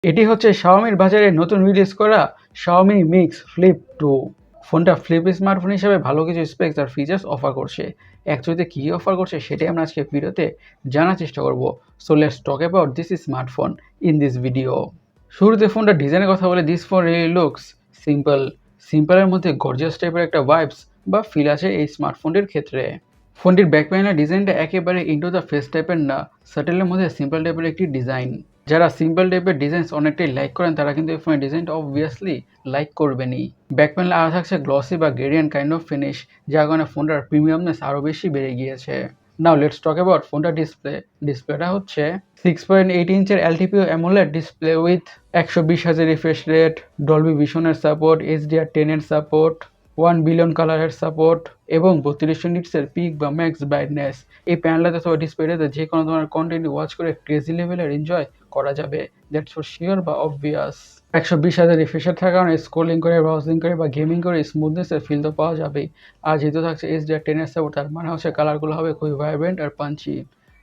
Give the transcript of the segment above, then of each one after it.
এটি হচ্ছে Xiaomiর বাজারে নতুন রিলিজ করা Xiaomi Mix Flip 2। ফোনটা ফ্লিপ স্মার্টফোন হিসেবে ভালো কিছু স্পেকস আর ফিচার্স অফার করছে। অ্যাকচুয়ালি কী অফার করছে সেটাই আমরা আজকে ভিডিওতে জানার চেষ্টা করব। So let's talk about this smartphone in this video. শুরুতে ফোনটার ডিজাইনের কথা বলে this phone really looks simple. সিম্পলের মধ্যে গর্জিয়াস টাইপের একটা ভাইবস বা ফিল আছে এই স্মার্টফোনটির ক্ষেত্রে। ফোনটির ব্যাক প্যানেলের ডিজাইনটা একেবারে ইন্টু দ্য ফেস টাইপের না, সাটেলের মধ্যে সিম্পল টাইপের একটি ডিজাইন। যারা সিম্পল টাইপের ডিজাইনস অনেকটাই লাইক করেন তারা কিন্তু এই ফোনের ডিজাইনটা অবভিয়াসলি লাইক করবেনই। ব্যাক প্যানেলে আরও থাকছে গ্লসি বা গ্রেডিয়েন্ট কাইন্ড অফ ফিনিশ, যার কারণে ফোনটার প্রিমিয়ামনেস আরও বেশি বেড়ে গিয়েছে। নাও লেটস টক অ্যাবাউট ফোনটার ডিসপ্লে। ডিসপ্লেটা হচ্ছে 6.8 ইঞ্চের LTPO AMOLED display with 120 Hz refresh rate, Dolby ভিশনের সাপোর্ট, HDR10 এর সাপোর্ট, 1 বিলিয়ন কালারের সাপোর্ট এবং 3200 নিটসের পিক বা ম্যাক্স ব্রাইটনেস। এই প্যানেলটাতে অথবা ডিসপ্লেটাতে যে কোনো ধরনের কন্টেন্ট ওয়াচ করে ক্রেজি লেভেলের এনজয় করা যাবে, দ্যাটস ফর শিওর বা অবভিয়াস। 120 Hz রিফ্রেশার থাকার কারণে স্ক্রোলিং করে, ব্রাউজিং করে বা গেমিং করে স্মুথনেসের ফিল তো পাওয়া যাবেই। আর যেহেতু থাকছে HDR10 এর সাপোর্ট, তার মানে হচ্ছে কালারগুলো হবে খুবই ভাইব্রেন্ট আর পাঞ্চি।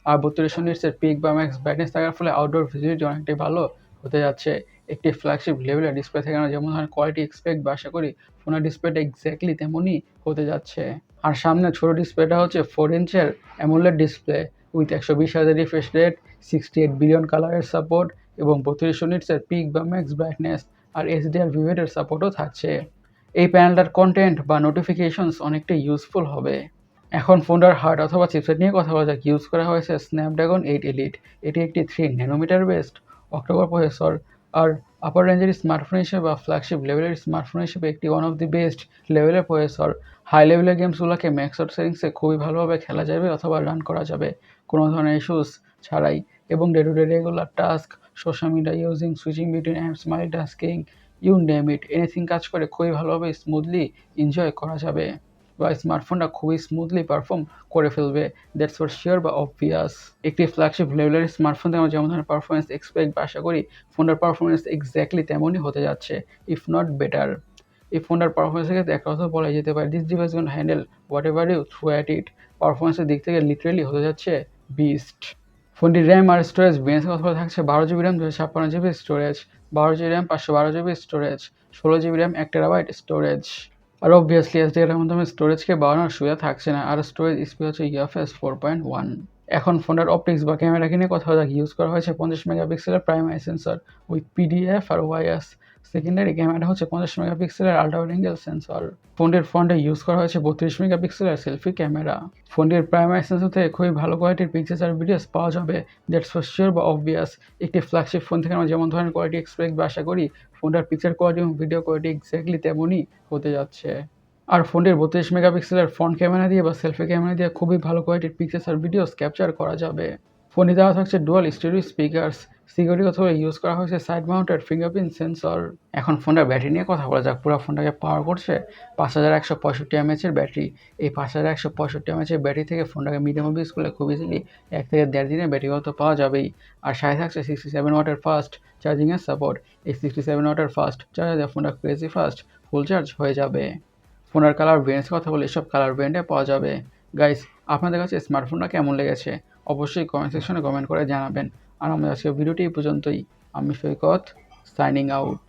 আর 3200 নিটসের পিক বা ম্যাক্স ব্রাইটনেস থাকার ফলে আউটডোর ভিজিবিলিটি অনেকটাই ভালো হতে যাচ্ছে। একটি ফ্ল্যাগশিপ লেভেলের ডিসপ্লে থেকে আমরা যেমন ধরনের কোয়ালিটি এক্সপেক্ট বা আশা করি ফোনের ডিসপ্লেটা এক্স্যাক্টলি তেমনই হতে যাচ্ছে। আর সামনে ছোট ডিসপ্লেটা হচ্ছে 4 ইঞ্চের AMOLED display with 120 Hz refresh rate, 68 billion কালারের সাপোর্ট এবং 3200 নিটসের পিক বা ম্যাক্স ব্রাইটনেস আর HDR ভিভেটের সাপোর্টও থাকছে। এই প্যানেলটার কন্টেন্ট বা নোটিফিকেশনস অনেকটাই ইউজফুল হবে। এখন ফোনটার হার্ড অথবা চিপসেট নিয়ে কথা বলা যাক। ইউজ করা হয়েছে স্ন্যাপড্রাগন 8 এলিট। এটি একটি 3 ন্যানোমিটার বেসড অক্টোকর প্রসেসর। আর আপার রেঞ্জের স্মার্টফোন হিসেবে বা ফ্ল্যাগশিপ লেভেলের স্মার্টফোন হিসেবে একটি ওয়ান অফ দি বেস্ট লেভেলের প্রসেসর। হাই লেভেলের গেমসগুলোকে ম্যাক্স আউট সেটিংসে খুবই ভালোভাবে খেলা যাবে অথবা রান করা যাবে কোনো ধরনের ইস্যুস ছাড়াই। এবং day to day regular task, social media using, switching between apps, multitasking, you name it, anything কাজ করে খুবই ভালোভাবে স্মুথলি এনজয় করা যাবে বা স্মার্টফোনটা খুবই স্মুথলি পারফর্ম করে ফেলবে, দ্যাটস ফর শিওর বা অবভিয়াস। একটি ফ্ল্যাগশিপ লেভেলের স্মার্টফোন থেকে আমরা যেমন ধরনের পারফরমেন্স এক্সপেক্ট বা আশা করি ফোনটার পারফরমেন্স এক্স্যাক্টলি তেমনই হতে যাচ্ছে, ইফ নট বেটার। এই ফোনটার পারফরমেন্সের ক্ষেত্রে একটা কথা বলা যেতে পারে, this device gonna handle whatever you throw at it. পারফরমেন্সের দিক থেকে লিটারেলি হতে যাচ্ছে বিস্ট। ফোনটির র্যাম আর স্টোরেজ ভেরিয়েন্টের কথা বলে থাকছে 12 GB RAM, 256 GB storage, 12 GB RAM, 512 GB storage, 16 GB RAM, 1 TB storage. আর অবভিয়াসলি এসডিআর মাধ্যমে স্টোরেজকে বাড়ানোর সুবিধা থাকছে না, আর স্টোরেজ স্পিড হচ্ছে UFS 4.1। এখন ফোনটার অপটিক্স বা ক্যামেরা কিনে কথা বলা যাক। ইউজ করা হয়েছে 50 মেগাপিক্সেলের প্রাইমারি সেন্সর উইথ PDF আর OIS। সেকেন্ডারি ক্যামেরা হচ্ছে 50 মেগাপিক্সেলের আল্ট্রা ওয়াইড অ্যাঙ্গেল সেন্সর। ফোনটির ফ্রন্টে ইউজ করা হয়েছে 32 মেগাপিক্সেলের সেলফি ক্যামেরা। ফোনটির প্রাইমারি সেন্সর থেকে খুবই ভালো কোয়ালিটির পিকচার্স আর ভিডিওস পাওয়া যাবে, দ্যাটস ফর শিওর বা অবভিয়াস। একটি ফ্ল্যাগশিপ ফোন থেকে আমরা যেমন ধরনের কোয়ালিটি এক্সপেক্ট বা আশা করি ফোনটার পিকচার কোয়ালিটি এবং ভিডিও কোয়ালিটি এক্স্যাক্টলি তেমনই হতে যাচ্ছে। আর ফোনটির 32 মেগাপিক্সেলের ফ্রন্ট ক্যামেরা দিয়ে বা সেলফি ক্যামেরা দিয়ে খুবই ভালো কোয়ালিটির পিকচার্স আর ভিডিওস ক্যাপচার করা যাবে। ফোনটি দেওয়া থাকছে ডুয়াল স্টেরিও স্পিকার্স। সিকিউরিটি অথবা ইউজ করা হয়েছে সাইড মাউন্টেড ফিঙ্গারপ্রিন্ট সেন্সর। এখন ফোনটার ব্যাটারি নিয়ে কথা বলা যাক। পুরো ফোনটাকে পাওয়ার করছে 5165 mAh ব্যাটারি। এই 5165 mAh ব্যাটারি থেকে ফোনটাকে মিডিয়াম ইউজ করলে খুব ইজিলি 1 থেকে 1.5 দিনের ব্যাটারি তো পাওয়া যাবেই। আর সাথে থাকছে 67 ওয়াটের ফাস্ট চার্জিংয়ের সাপোর্ট। এই 67 ওয়াটের ফাস্ট চার্জার ফোনটা ক্রেজি ফাস্ট ফুল চার্জ হয়ে যাবে। ফোনের কালার ভেরিয়েন্টস কথা বলে এসব কালার ভেরিয়েন্টে পাওয়া যাবে। গাইস, আপনাদের কাছে স্মার্টফোনটা কেমন লেগেছে অবশ্যই কমেন্ট সেকশনে কমেন্ট করে জানাবেন। আর আমাদের আজকের ভিডিওটি এই পর্যন্তই। আমি সৈকত, সাইনিং আউট।